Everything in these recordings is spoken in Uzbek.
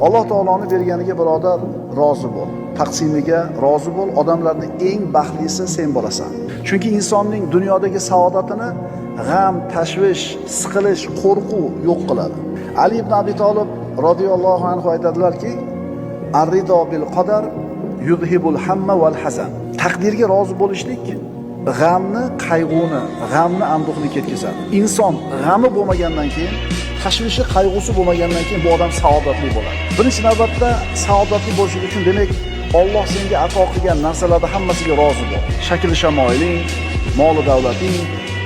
Alloh taoloning berganiga birodar rozi bo'l. Taqsimiga rozi bo'l. Odamlarning eng baxtlisi sen bo'lasan. Chunki insonning dunyodagi saodatini g'am, tashvish, siqilish, qo'rquv yo'q qiladi. Ali ibn Abi Talib radhiyallohu anhu aytadilarki, "Ar-rido bil qadar yuzhibul hamma wal hazan." Taqdirga rozi bo'lishlik g'amni, qayg'uni, g'amni, anduhni ketkazadi. Inson g'ami bo'lmagandan keyin, tashvishi, qayg'usi bo'lmagandan keyin bu odam saodatli bo'ladi. Birinchi navbatda saodatli bo'lish uchun demak, Alloh senga ato qilgan narsalarning hammasiga rozi bo'l. Shakli shamoiling, mol davlating,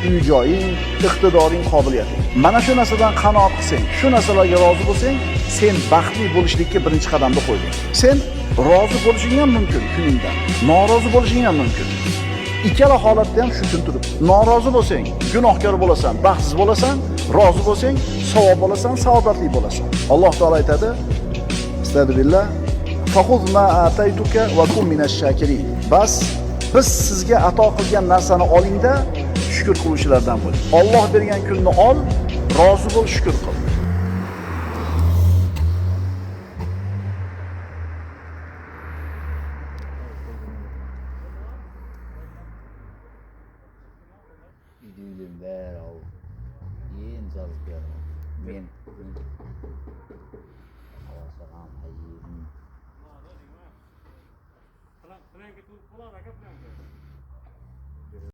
uy-joying, iqtidoring, qobiliyating. Mana shu narsadan qanoat qilsang, shu narsalarga rozi bo'lsang, sen baxtli bo'lishlikka birinchi qadamni qo'yding. Sen rozi bo'lishing ham mumkin kuningdan, norozi bo'lishing ham mumkin. Ikkala holatda ham shu kun turib. Norozi bo'lsang, gunohkor bo'lasan, baxtsiz bo'lasan, rozi bo'lsang, savob bo'lasan, saodatli bo'lasan. Alloh taolo aytadi: "Astagfirullah, faquz ma ataytuka va kun minash shakirin." Bas biz sizga ato qilgan narsani olingda shukr qiluvchilardan bo'ling. Alloh bergan kunni ol, rozi bo'l, shukr qil. Videoyum ver al. Yen жазып берdim. Men Havasagam hayim. Plan ketib qolar aka plan.